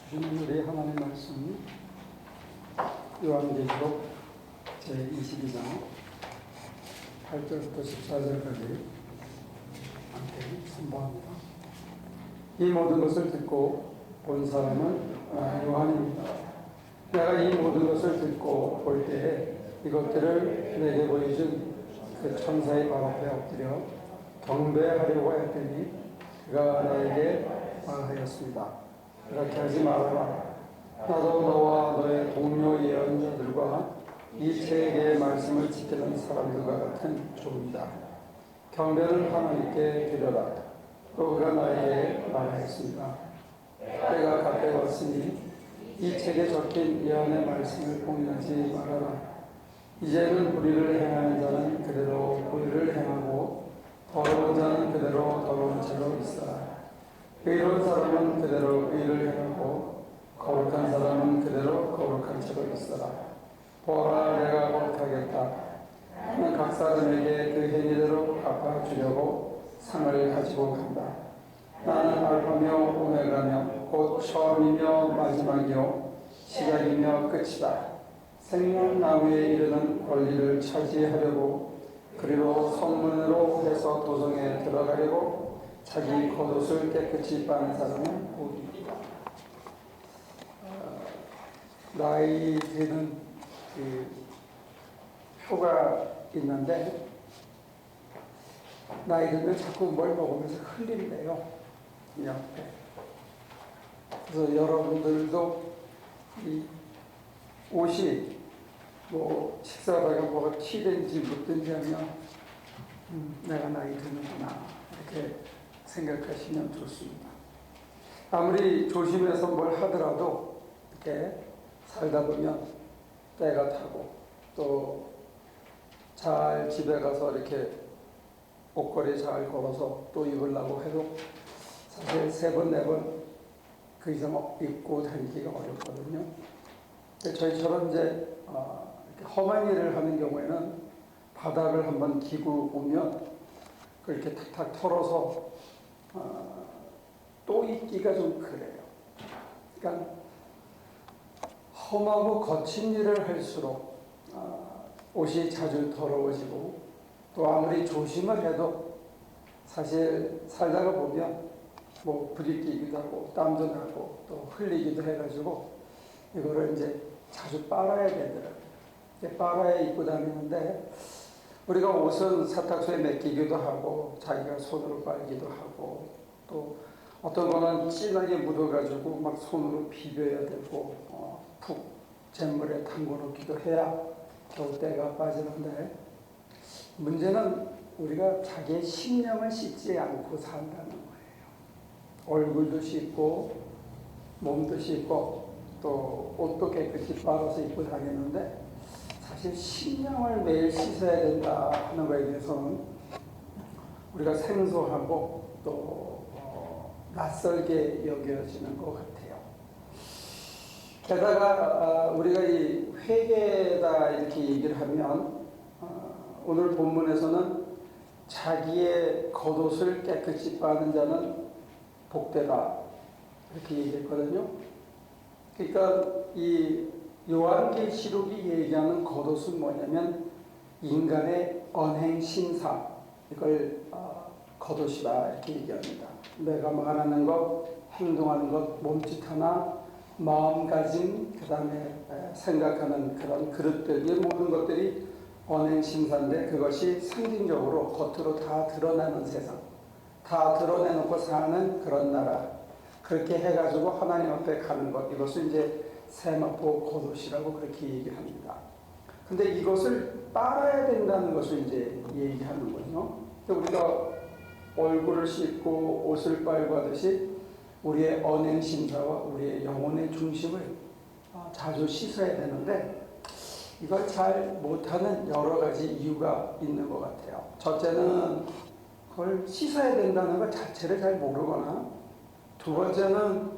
주시는 우리 하나님의 말씀 요한계시록 제22장 8절부터 14절까지 함께 선포합니다. 이 모든 것을 듣고 본 사람은 요한입니다. 내가 이 모든 것을 듣고 볼 때에 이것들을 내게 보여준 그 천사의 발 앞에 엎드려 경배하려고 했더니 그가 나에게 말하였습니다. 그렇게 하지 말아라. 나도 너와 너의 동료 예언자들과 이 책의 말씀을 지키는 사람들과 같은 종이다. 경배는 하나님께 드려라. 또 그가 나에게 말하였습니다. 때가 가까이 왔으니 이 책에 적힌 예언의 말씀을 공유하지 말아라. 이제는 불의를 행하는 자는 그대로 불의를 행하고 더러운 자는 그대로 더러운 채로 있어라. 의로운 사람은 그대로 의를 행하고 거룩한 사람은 그대로 거룩한 채로 있어라. 보라, 내가 곧 하겠다. 나는 각 사람에게 그 행위대로 갚아주려고 상을 가지고 간다. 나는 알파며 오메가며 곧 처음이며 마지막이요 시작이며 끝이다. 생명나무에 이르는 권리를 차지하려고 그리고 성문으로 해서 도성에 들어가려고 자기 겉옷을 깨끗이 빠는 사람은 복이다. 나이 드는 그 표가 있는데 나이 들면 자꾸 뭘 먹으면서 흘린대요. 이 앞에. 그래서 여러분들도 이 옷이 뭐 식사하다가 뭐가 튀든지 묻든지 하면 내가 나이 드는구나 이렇게 생각하시면 좋습니다. 아무리 조심해서 뭘 하더라도 이렇게 살다 보면 때가 타고 또 잘 집에 가서 이렇게 옷걸이 잘 걸어서 또 입으려고 해도 사실 3번, 4번 그 이상 입고 다니기가 어렵거든요. 저희처럼 이제 이렇게 험한 일을 하는 경우에는 바닥을 한번 기고 오면 그렇게 탁탁 털어서 또 입기가 좀 그래요. 그러니까 험하고 거친 일을 할수록 옷이 자주 더러워지고 또 아무리 조심을 해도 사실 살다가 보면 뭐 부딪히기도 하고 땀도 나고 또 흘리기도 해가지고 이거를 이제 자주 빨아야 되더라고요. 빨아야 입고 다니는데 우리가 옷은 세탁소에 맡기기도 하고 자기가 손으로 빨기도 하고 또 어떤 거는 진하게 묻어가지고 막 손으로 비벼야 되고 푹 잿물에 담궈놓기도 해야 겨우 때가 빠지는데 문제는 우리가 자기의 심령을 씻지 않고 산다는 거예요. 얼굴도 씻고 몸도 씻고 또 옷도 깨끗이 빨아서 입고 다니는데 사실 심령을 매일 씻어야 된다 하는 거에 대해서는 우리가 생소하고 또 낯설게 여겨지는 것 같아요. 게다가 우리가 이 회개다 이렇게 얘기를 하면 오늘 본문에서는 자기의 겉옷을 깨끗이 빠는 자는 복되다 이렇게 얘기했거든요. 그러니까 이 요한계시록이 얘기하는 겉옷은 뭐냐면 인간의 언행신사 이걸 겉옷이다 이렇게 얘기합니다. 내가 말하는 것, 행동하는 것, 몸짓 하나, 마음가짐, 그 다음에 생각하는 그런 그릇들 이 모든 것들이 언행신사인데 그것이 상징적으로 겉으로 다 드러나는 세상, 다 드러내놓고 사는 그런 나라 그렇게 해가지고 하나님 앞에 가는 것 이것을 이제 세마포 겉옷이라고 그렇게 얘기합니다. 근데 이것을 빨아야 된다는 것을 이제 얘기하는 거죠. 우리가 얼굴을 씻고 옷을 빨고 하듯이 우리의 언행심사와 우리의 영혼의 중심을 자주 씻어야 되는데 이걸 잘 못하는 여러 가지 이유가 있는 것 같아요. 첫째는 그걸 씻어야 된다는 것 자체를 잘 모르거나 두 번째는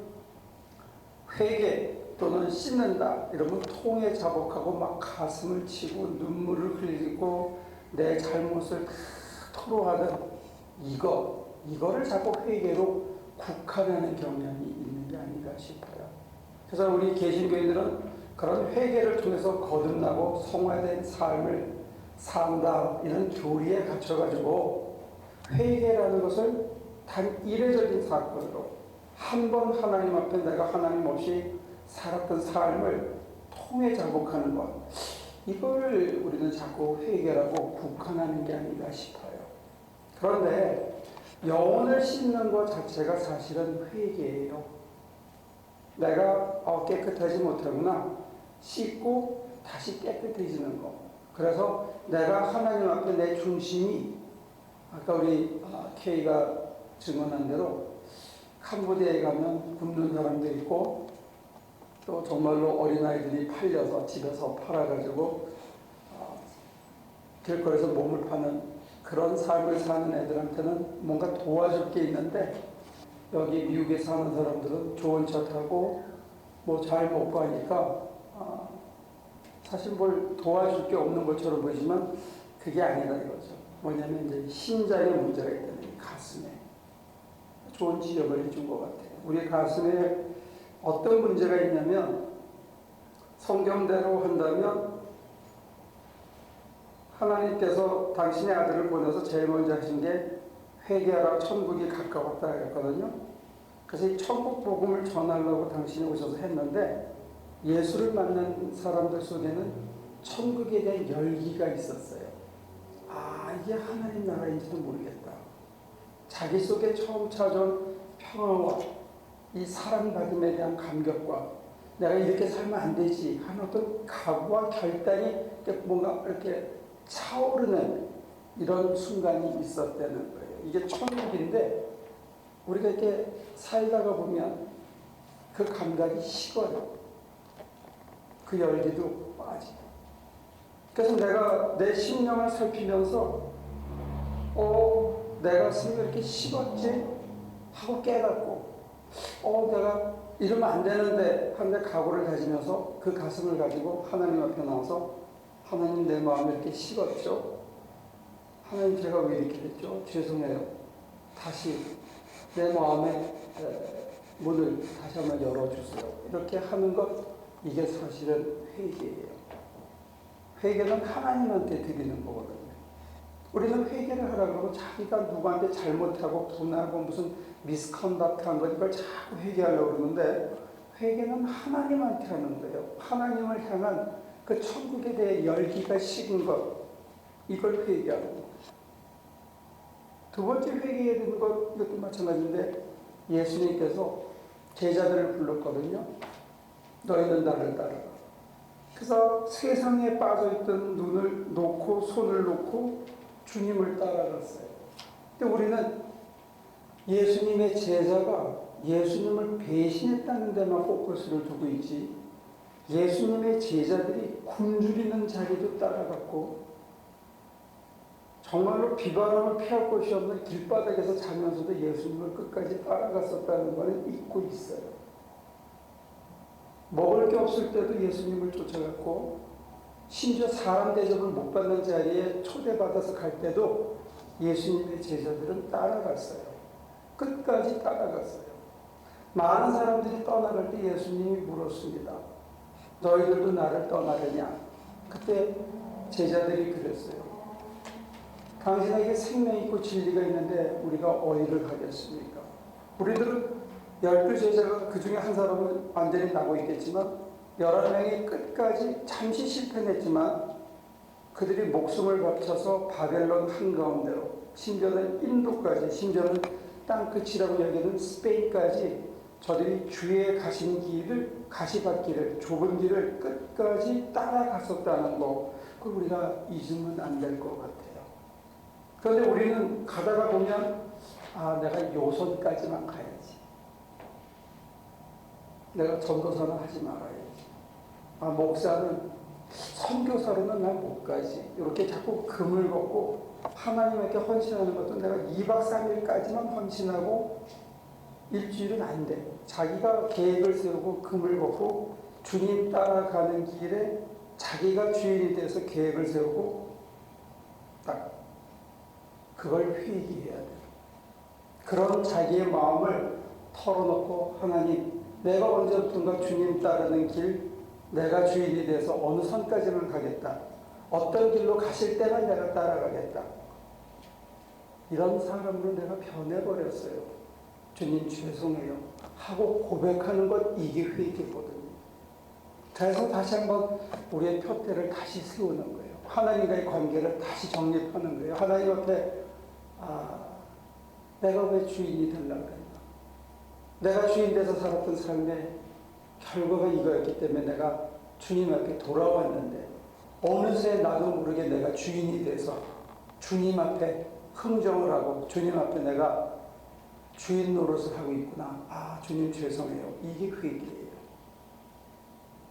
회개 또는 씻는다 이러면 통에 자복하고 막 가슴을 치고 눈물을 흘리고 내 잘못을 다 토로하는 이거를 자꾸 회개로 국한하는 경향이 있는 게 아닌가 싶어요. 그래서 우리 개신교인들은 그런 회개를 통해서 거듭나고 성화된 삶을 산다, 이런 교리에 갇혀가지고 회개라는 것을 단 이례적인 사건으로 한 번 하나님 앞에 내가 하나님 없이 살았던 삶을 통해 자복하는 것, 이걸 우리는 자꾸 회개라고 국한하는 게 아닌가 싶어요. 그런데 영혼을 씻는 것 자체가 사실은 회개예요. 내가 깨끗하지 못하구나, 씻고 다시 깨끗해지는 것. 그래서 내가 하나님 앞에 내 중심이, 아까 우리 K가 증언한 대로 캄보디아에 가면 굶는 사람도 있고, 또 정말로 어린아이들이 팔려서 집에서 팔아가지고 길거리에서 몸을 파는 그런 삶을 사는 애들한테는 뭔가 도와줄 게 있는데, 여기 미국에 사는 사람들은 좋은 차 타고 뭐 잘 먹고 하니까 사실 뭘 도와줄 게 없는 것처럼 보이지만 그게 아니다 이거죠. 뭐냐면 이제 심장에 문제가 있다는, 가슴에 좋은 지적을 해준 것 같아요. 우리 가슴에 어떤 문제가 있냐면, 성경대로 한다면 하나님께서 당신의 아들을 보내서 제일 먼저 하신 게 회개하라, 천국이 가까웠다 했거든요. 그래서 이 천국 복음을 전하려고 당신이 오셔서 했는데, 예수를 만난 사람들 속에는 천국에 대한 열기가 있었어요. 이게 하나님 나라인지도 모르겠다. 자기 속에 처음 찾아온 평화와 이 사랑받음에 대한 감격과 내가 이렇게 살면 안 되지 하는 어떤 각오와 결단이 뭔가 이렇게 차오르는 이런 순간이 있었다는 거예요. 이게 천국인데 우리가 이렇게 살다가 보면 그 감각이 식어요. 그 열기도 빠지고. 그래서 내가 내 심령을 살피면서 내 가슴이 왜 이렇게 식었지? 하고 깨닫고 내가 이러면 안 되는데 하는데 각오를 가지면서 그 가슴을 가지고 하나님 앞에 나와서, 하나님 내 마음이 이렇게 식었죠? 하나님 제가 왜 이렇게 됐죠? 죄송해요. 다시 내 마음의 문을 다시 한번 열어주세요. 이렇게 하는 것, 이게 사실은 회개예요. 회개는 하나님한테 드리는 거거든요. 우리는 회개를 하라고 하고 자기가 누구한테 잘못하고 분하고 무슨 미스컨덕트한 것, 이걸 자꾸 회개하려고 그러는데, 회개는 하나님한테 하는 거예요. 하나님을 향한 그 천국에 대해 열기가 식은 것, 이걸 회개하는 거예요. 두 번째 회개해야 되는 것, 이것도 마찬가지인데, 예수님께서 제자들을 불렀거든요. 너희는 나를 따르라. 그래서 세상에 빠져있던 눈을 놓고 손을 놓고 주님을 따라갔어요. 근데 우리는 예수님의 제자가 예수님을 배신했다는 데만 포커스를 두고 있지, 예수님의 제자들이 굶주리는 자리도 따라갔고 정말로 비바람을 피할 곳이 없는 길바닥에서 자면서도 예수님을 끝까지 따라갔었다는 것을 잊고 있어요. 먹을 게 없을 때도 예수님을 쫓아갔고, 심지어 사람 대접을 못 받는 자리에 초대받아서 갈 때도 예수님의 제자들은 따라갔어요. 끝까지 따라갔어요. 많은 사람들이 떠나갈 때 예수님이 물었습니다. 너희들도 나를 떠나려냐? 그때 제자들이 그랬어요. 당신에게 생명 있고 진리가 있는데 우리가 어디를 가겠습니까? 우리들은 12제자가 그 중에 한 사람은 완전히 나고 있겠지만 11명이 끝까지 잠시 실패했지만 그들이 목숨을 바쳐서 바벨론 한가운데로, 심지어는 인도까지, 심지어는 땅끝이라고 여기는 스페인까지 저들이 주의 가신 길을, 가시밭길을, 좁은 길을 끝까지 따라갔었다는 거, 그걸 우리가 잊으면 안 될 것 같아요. 그런데 우리는 가다가 보면 내가 요선까지만 가야지, 내가 전도사는 하지 말아야지, 목사는, 선교사로는 난 못 가지, 이렇게 자꾸 금을 걷고 하나님에게 헌신하는 것도 내가 2박 3일까지만 헌신하고 일주일은 안 돼. 자기가 계획을 세우고 금을 걷고 주님 따라가는 길에 자기가 주인이 돼서 계획을 세우고 딱 그걸 회개해야 돼. 그런 자기의 마음을 털어놓고 하나님 내가 언제부턴가 주님 따르는 길, 내가 주인이 돼서 어느 선까지는 가겠다. 어떤 길로 가실 때만 내가 따라가겠다. 이런 사람으로 내가 변해버렸어요. 주님 죄송해요 하고 고백하는 것, 이게 회개거든요. 그래서 다시 한번 우리의 표대를 다시 세우는 거예요. 하나님과의 관계를 다시 정립하는 거예요. 하나님 앞에 내가 왜 주인이 되려고 했나. 내가 주인 돼서 살았던 삶의 결과가 이거였기 때문에 내가 주님 앞에 돌아왔는데 어느새 나도 모르게 내가 주인이 돼서 주님 앞에 흥정을 하고 주님 앞에 내가 주인 노릇을 하고 있구나. 주님 죄송해요. 이게 회개예요.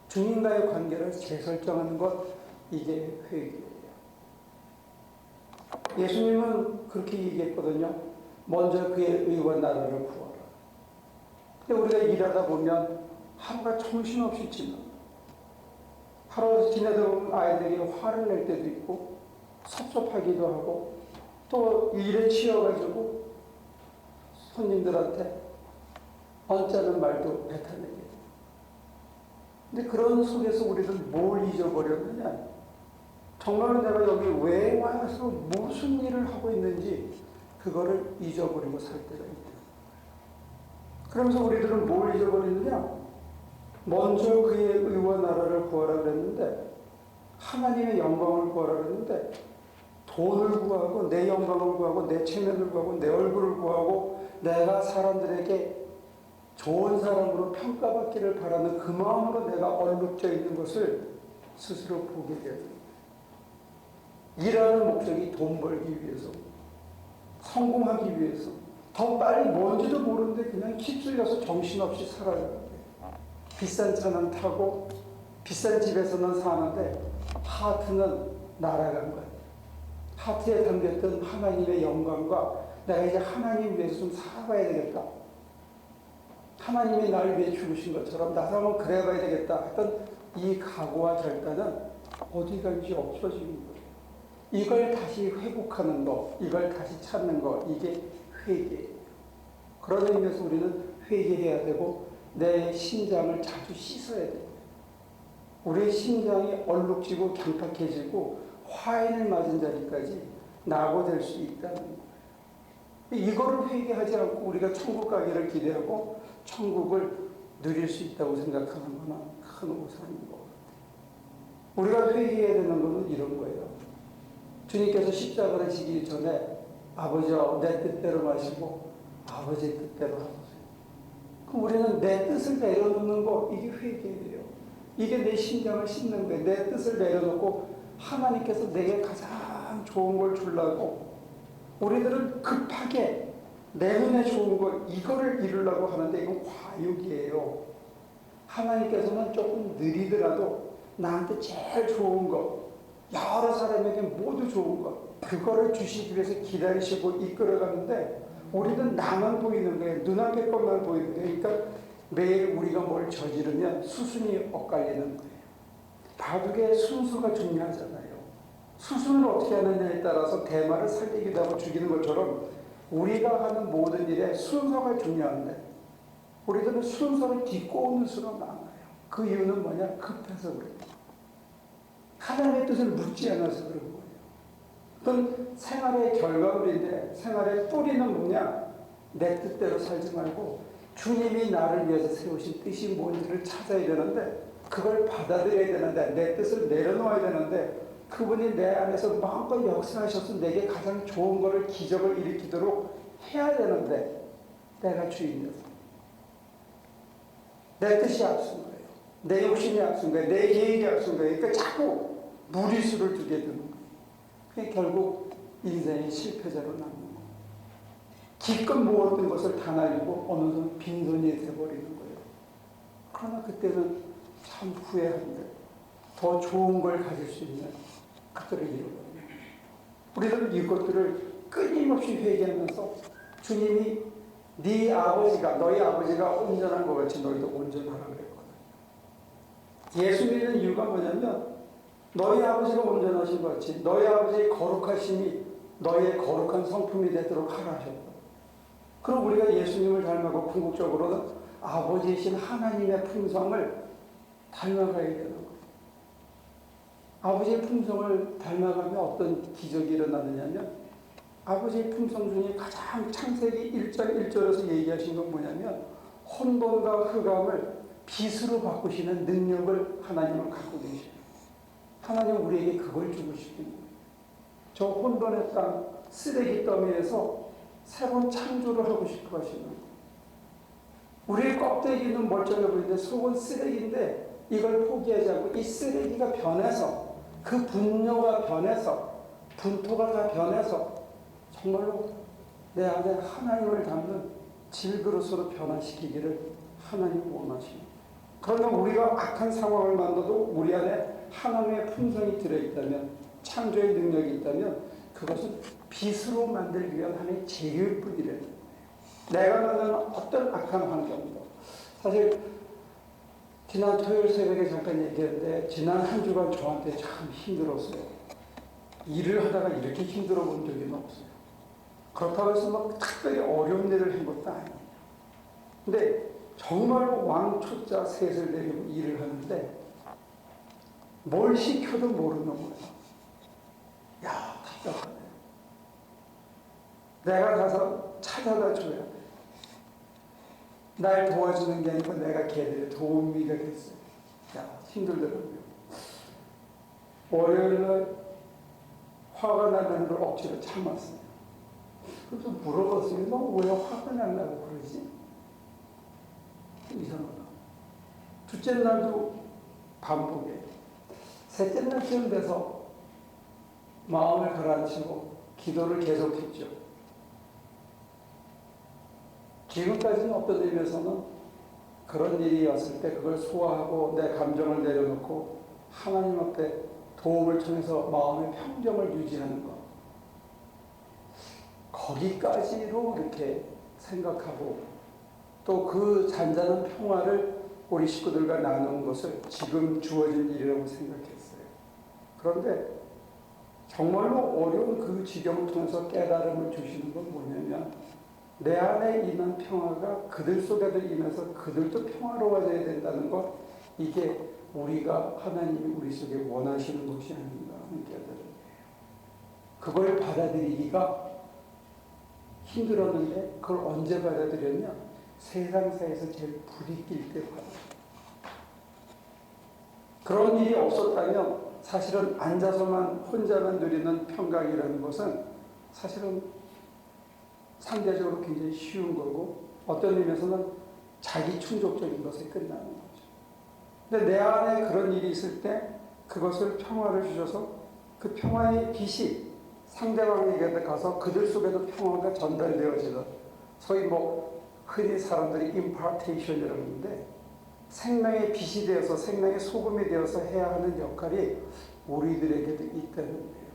주님과의 관계를 재설정하는 것, 이게 회개예요. 예수님은 그렇게 얘기했거든요. 먼저 그의 의와 나라를 구하라. 근데 우리가 일하다 보면 하루가 정신없이 지나. 하루 지내다 보면 아이들이 화를 낼 때도 있고 섭섭하기도 하고 또 일에 치여가지고 손님들한테 언짢은 말도 뱉어내게. 근데 그런 속에서 우리는 뭘 잊어버렸느냐. 정말 내가 여기 왜 와서 무슨 일을 하고 있는지 그거를 잊어버리고 살 때가 있다. 그러면서 우리들은 뭘 잊어버리느냐. 먼저 그의 의와 나라를 구하라 그랬는데, 하나님의 영광을 구하라 그랬는데, 돈을 구하고 내 영광을 구하고 내 체면을 구하고 내 얼굴을 구하고 내가 사람들에게 좋은 사람으로 평가받기를 바라는 그 마음으로 내가 얼룩져 있는 것을 스스로 보게 돼요. 일하는 목적이 돈 벌기 위해서, 성공하기 위해서, 더 빨리 뭔지도 모르는데 그냥 휩쓸려서 정신없이 살아요. 비싼 차는 타고 비싼 집에서는 사는데 하트는 날아간 거예요. 하트에 담겼던 하나님의 영광과 내가 이제 하나님 위해서 좀 살아가야 되겠다. 하나님이 나를 위해 죽으신 것처럼 나도 한번 그래봐야 되겠다 했던 이 각오와 결단은 어디 간지 없어지는 거예요. 이걸 다시 회복하는 것, 이걸 다시 찾는 것, 이게 회개예요. 그런 의미에서 우리는 회개해야 되고 내 심장을 자주 씻어야 돼요. 우리의 심장이 얼룩지고 경팍해지고 화인을 맞은 자리까지 낙오될 수 있다는 거예요. 이거를 회개하지 않고 우리가 천국 가기를 기대하고 천국을 누릴 수 있다고 생각하는 것은 큰 오산인 것 같아요. 우리가 회개해야 되는 것은 이런 거예요. 주님께서 십자가를 지기 전에 아버지여 내 뜻대로 마시고 아버지의 뜻대로 하소서. 그럼 우리는 내 뜻을 내려놓는 거, 이게 회개예요. 이게 내 심장을 씻는 거예요. 내 뜻을 내려놓고 하나님께서 내게 가장 좋은 걸 주려고 우리들은 급하게 내 눈에 좋은 걸 이거를 이루려고 하는데 이건 과욕이에요. 하나님께서는 조금 느리더라도 나한테 제일 좋은 거, 여러 사람에게 모두 좋은 거, 그거를 주시기 위해서 기다리시고 이끌어가는데 우리는 나만 보이는 거예요. 눈앞의 것만 보이는 거예요. 그러니까 매일 우리가 뭘 저지르면 수순이 엇갈리는 거예요. 바둑의 순서가 중요하잖아요. 수순을 어떻게 하느냐에 따라서 대마를 살리기도 하고 죽이는 것처럼 우리가 하는 모든 일에 순서가 중요한데 우리들은 순서를 딛고 오는 수가 많아요. 그 이유는 뭐냐? 급해서 그래요. 하나님의 뜻을 묻지 않아서 그런 거예요. 그건 생활의 결과물인데 생활의 뿌리는 뭐냐? 내 뜻대로 살지 말고 주님이 나를 위해서 세우신 뜻이 뭔지를 찾아야 되는데 그걸 받아들여야 되는데 내 뜻을 내려놓아야 되는데 그분이 내 안에서 마음껏 역사하셔서 내게 가장 좋은 거를 기적을 일으키도록 해야 되는데 내가 주인이어서 내 뜻이 앞선 거예요. 내 욕심이 앞선 거예요. 내 계획이 앞선 거예요. 그러니까 자꾸 무리수를 두게 되는 거예요. 그게 결국 인생의 실패자로 남는 거예요. 기껏 모았던 것을 다 날리고 어느 순간 빈손이 돼버리는 거예요. 그러나 그때는 참 후회한데 더 좋은 걸 가질 수 있는 그들을 이루거든요. 우리들은 이것들을 끊임없이 회개하면서 주님이 네 아버지가 너희 아버지가 온전한 것 같이 너희도 온전하라 그랬거든. 예수 믿는 이유가 뭐냐면 너희 아버지가 온전하신 것 같이 너희 아버지의 거룩하심이 너희의 거룩한 성품이 되도록 하라 하셨다. 그럼 우리가 예수님을 닮아고 궁극적으로는 아버지이신 하나님의 품성을 닮아가야 되는 거예요. 아버지의 품성을 닮아가면 어떤 기적이 일어나느냐면, 아버지의 품성 중에 가장 창세기 1장 1절에서 얘기하신 건 뭐냐면, 혼돈과 흑암을 빛으로 바꾸시는 능력을 하나님은 갖고 계셔요. 하나님은 우리에게 그걸 주고 싶은 거예요. 저 혼돈의 땅, 쓰레기 더미에서 새로운 창조를 하고 싶어 하시는 거예요. 우리의 껍데기는 멀쩡해 보이는데 속은 쓰레기인데, 이걸 포기하지 않고 이 쓰레기가 변해서, 그 분뇨가 변해서, 분토가 다 변해서 정말로 내 안에 하나님을 담는 질그릇으로 변화시키기를 하나님이 원하십니다. 그러면 우리가 악한 상황을 만나도 우리 안에 하나님의 품성이 들어있다면, 창조의 능력이 있다면, 그것은 빛으로 만들기 위한 하나님의 재료일 뿐이래요. 내가 만나는 어떤 악한 환경도. 사실 지난 토요일 새벽에 잠깐 얘기했는데, 지난 한 주간 저한테 참 힘들었어요. 일을 하다가 이렇게 힘들어 본 적이 없어요. 그렇다고 해서 막 특별히 어려운 일을 한 것도 아니에요. 근데 정말로 왕초자 셋을 내리고 일을 하는데 뭘 시켜도 모르는 거예요. 야, 답답하네. 내가 가서 찾아다 줘야 돼. 날 도와주는 게 아니고 내가 걔들의 도우미가 됐어요. 야, 힘들더라고요. 월요일날 화가 나는 걸 억지로 참았어요. 그래서 물어봤어요. 너 왜 화가 난다고 그러지? 이상하다. 둘째 날도 반복해. 셋째 날쯤 돼서 마음을 가라앉히고 기도를 계속했죠. 지금까지는 어떤 의미에서는 그런 일이 왔을 때 그걸 소화하고 내 감정을 내려놓고 하나님 앞에 도움을 통해서 마음의 평정을 유지하는 것, 거기까지로 이렇게 생각하고 또 그 잔잔한 평화를 우리 식구들과 나눈 것을 지금 주어진 일이라고 생각했어요. 그런데 정말로 어려운 그 지경을 통해서 깨달음을 주시는 건 뭐냐면, 내 안에 임한 평화가 그들 속에도 임해서 그들도 평화로워져야 된다는 것, 이게 우리가 하나님이 우리 속에 원하시는 것이 아닌가 하는 깨달음. 그걸 받아들이기가 힘들었는데 그걸 언제 받아들였냐? 세상사에서 제일 불이 낄 때 받아들여요. 그런 일이 없었다면 사실은 앉아서만 혼자만 누리는 평강이라는 것은 사실은 상대적으로 굉장히 쉬운 거고, 어떤 의미에서는 자기 충족적인 것에 끝나는 거죠. 근데 내 안에 그런 일이 있을 때 그것을 평화를 주셔서 그 평화의 빛이 상대방에게 가서 그들 속에도 평화가 전달되어지는, 소위 흔히 사람들이 impartation이라고 하는데, 생명의 빛이 되어서 생명의 소금이 되어서 해야 하는 역할이 우리들에게도 있다는 거예요.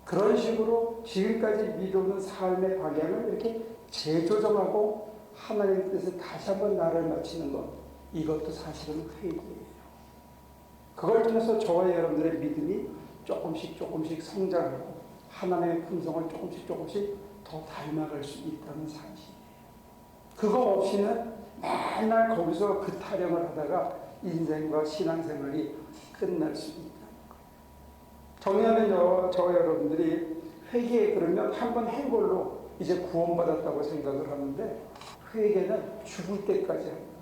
그런 식으로 지금까지 믿어오는 삶의 방향을 이렇게 재조정하고 하나님 뜻에 다시 한번 나를 맞추는 것, 이것도 사실은 회개예요. 그걸 통해서 저와 여러분들의 믿음이 조금씩 성장하고 하나님의 품성을 조금씩 더 닮아갈 수 있다는 사실이에요. 그거 없이는 맨날 거기서 그 타령을 하다가 인생과 신앙생활이 끝날 수 있다는 거예요. 정리하면 저와 여러분들이 회개에 그러면 한번 한 걸로 이제 구원받았다고 생각을 하는데, 회개는 죽을 때까지 합니다.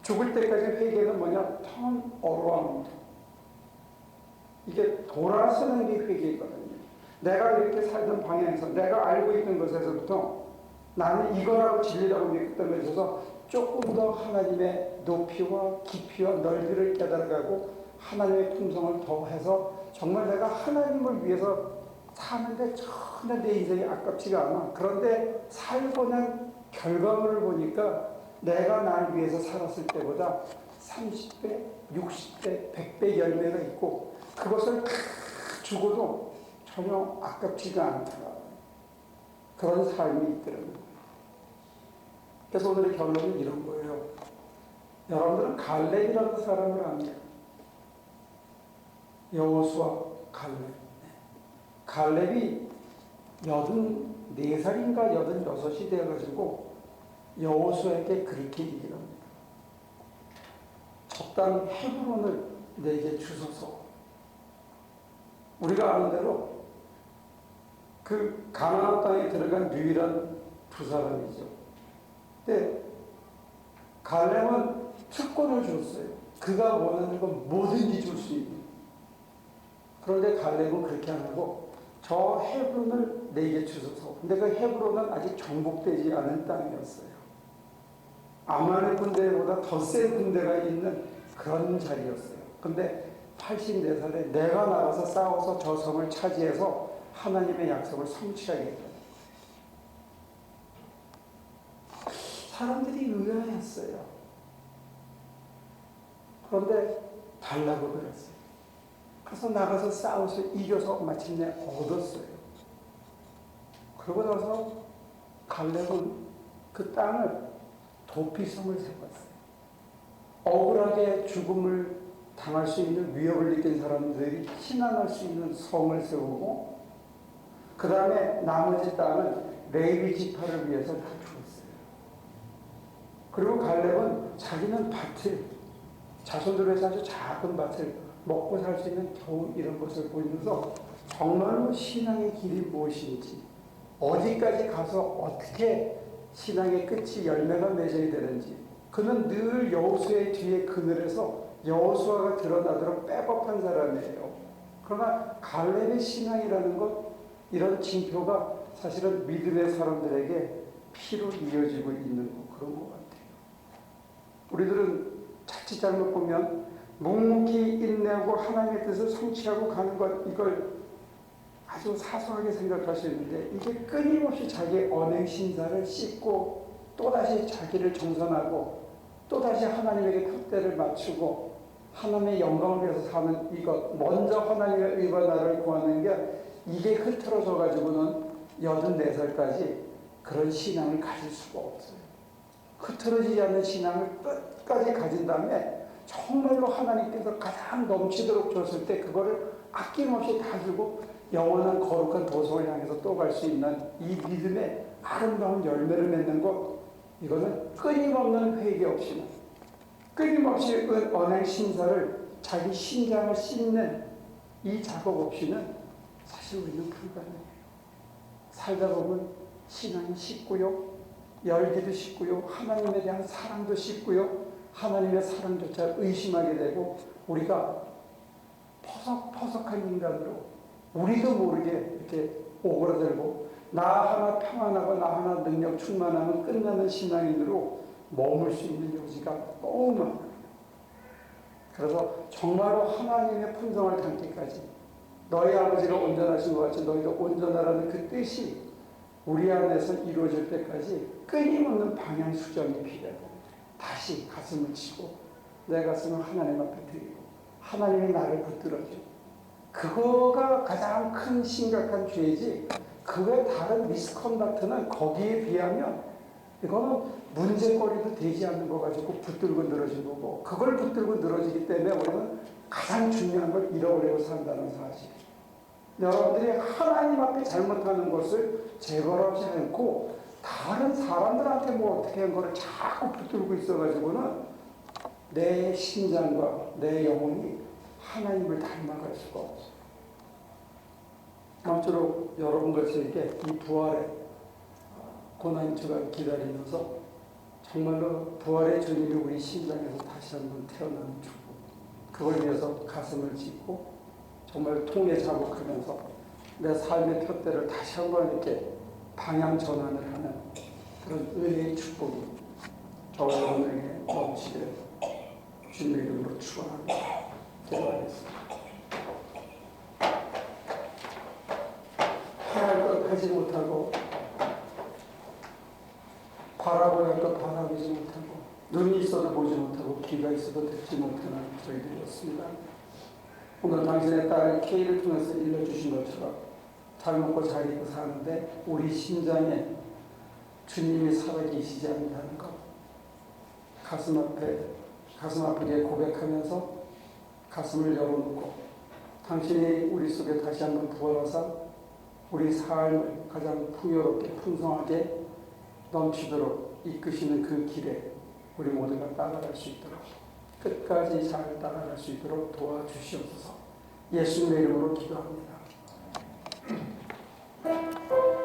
죽을 때까지 회개는 뭐냐? turn around. 이게 돌아서는 게 회개거든요. 내가 이렇게 살던 방향에서, 내가 알고 있는 것에서부터 나는 이거라고 진리라고 믿었던 것에 있어서 조금 더 하나님의 높이와 깊이와 넓이를 깨달아가고 하나님의 품성을 더해서 정말 내가 하나님을 위해서 사는데 전혀 내 인생이 아깝지가 않아. 그런데 살고 난 결과물을 보니까 내가 날 위해서 살았을 때보다 30배, 60배, 100배 열매가 있고, 그것을 다 주고도 전혀 아깝지가 않다. 그런 삶이 있더라고요. 그래서 오늘의 결론은 이런 거예요. 여러분들은 갈렙이라는 사람을 압니다. 여호수아 갈렙. 갈렙이 84살인가 86이 되어가지고 여호수아에게 그렇게 얘기를 합니다. 저 땅 헤브론을 내게 주소서. 우리가 아는 대로 그 가나안 땅에 들어간 유일한 두 사람이죠. 근데 갈렙은 특권을 줬어요. 그가 원하는 건 뭐든지 줄 수 있는. 그런데 갈렙은 그렇게 안 하고 저 헤브론을 내게 주소서. 근데 그 헤브론은 아직 정복되지 않은 땅이었어요. 아말렉 군대보다 더 센 군대가 있는 그런 자리였어요. 근데 84살에 내가 나가서 싸워서 저 성을 차지해서 하나님의 약속을 성취하겠다. 사람들이 의아했어요. 그런데 달라고 그랬어요. 그래서 나가서 싸워서 이겨서 마침내 얻었어요. 그러고 나서 갈렙은 그 땅을 도피성을 세웠어요. 억울하게 죽음을 당할 수 있는 위협을 느낀 사람들이 피난할 수 있는 성을 세우고 그 다음에 나머지 땅은 레위 지파를 위해서 다 주었어요. 그리고 갈렙은 자기는 밭을 자손들을 위해서 아주 작은 밭을 먹고 살 수 있는 겨우 이런 것을 보이면서 정말로 신앙의 길이 무엇인지 어디까지 가서 어떻게 신앙의 끝이 열매가 맺어야 되는지 그는 늘 여호수아의 뒤에 그늘에서 여호수아가 드러나도록 백업한 사람이에요. 그러나 갈렙의 신앙이라는 것 이런 징표가 사실은 믿음의 사람들에게 피로 이어지고 있는 것 그런 것 같아요. 우리들은 자칫 잘못 보면 묵묵히 인내하고 하나님의 뜻을 성취하고 가는 것 이걸 아주 사소하게 생각할 수 있는데 이게 끊임없이 자기의 언행 신사를 씻고 또다시 자기를 정선하고 또다시 하나님에게 표대를 맞추고 하나님의 영광을 위해서 사는 이것 먼저 하나님의 의와 나를 구하는 게 이게 흐트러져 가지고는 84살까지 그런 신앙을 가질 수가 없어요. 흐트러지지 않는 신앙을 끝까지 가진 다음에 정말로 하나님께서 가장 넘치도록 줬을 때 그거를 아낌없이 다 주고 영원한 거룩한 도성을 향해서 또 갈 수 있는 이 믿음의 아름다운 열매를 맺는 것 이거는 끊임없는 회개 없이는 끊임없이 언행 신사를 자기 신장을 씻는 이 작업 없이는 사실 우리는 불가능해요. 살다 보면 신앙이 식고요. 열기도 식고요. 하나님에 대한 사랑도 식고요. 하나님의 사랑조차 의심하게 되고 우리가 퍼석퍼석한 인간으로 우리도 모르게 이렇게 오그라들고 나 하나 평안하고 나 하나 능력 충만하면 끝나는 신앙인으로 머물 수 있는 여지가 너무 많아요. 그래서 정말로 하나님의 품성을 담기까지 너희 아버지가 온전하신 것 같이 너희도 온전하라는 그 뜻이 우리 안에서 이루어질 때까지 끊임없는 방향 수정이 필요하다. 다시 가슴을 치고 내 가슴을 하나님 앞에 드리고 하나님이 나를 붙들어줘. 그거가 가장 큰 심각한 죄지 그 외 다른 미스컨덕트는 거기에 비하면 이거는 문제거리도 되지 않는 거 가지고 붙들고 늘어진 거고 그걸 붙들고 늘어지기 때문에 우리는 가장 중요한 걸 잃어버리고 산다는 사실. 여러분들이 하나님 앞에 잘못하는 것을 재벌하지 않고 다른 사람들한테 뭐 어떻게 한 거를 자꾸 붙들고 있어가지고는 내 심장과 내 영혼이 하나님을 닮아갈 수가 없어요. 아무쪼록 여러분 것에게 이 부활의 고난주가 기다리면서 정말로 부활의 주님이 우리 심장에서 다시 한번 태어나는 축복 그걸 위해서 가슴을 찢고 정말 통에 자복하면서 내 삶의 표대를 다시 한번 이렇게 방향 전환을 하는 그런 은혜의 축복이 저와 여러분에게 넘치기를 주님의 이름으로 축원합니다. 기도하겠습니다. 해야 할 것 하지 못하고 바라봐야 할 것 바라보지 못하고 눈이 있어도 보지 못하고 귀가 있어도 듣지 못하는 저희들이었습니다. 오늘 당신의 딸 K를 통해서 일러주신 것처럼 잘 먹고 잘 입고 사는데 우리 심장에 주님이 살아계시지 않는다는 것 가슴 아프게 고백하면서 가슴을 열어놓고 당신이 우리 속에 다시 한번 부어서 우리 삶을 가장 풍요롭게 풍성하게 넘치도록 이끄시는 그 길에 우리 모두가 따라갈 수 있도록, 끝까지 잘 따라갈 수 있도록 도와주시옵소서. 예수님의 이름으로 기도합니다.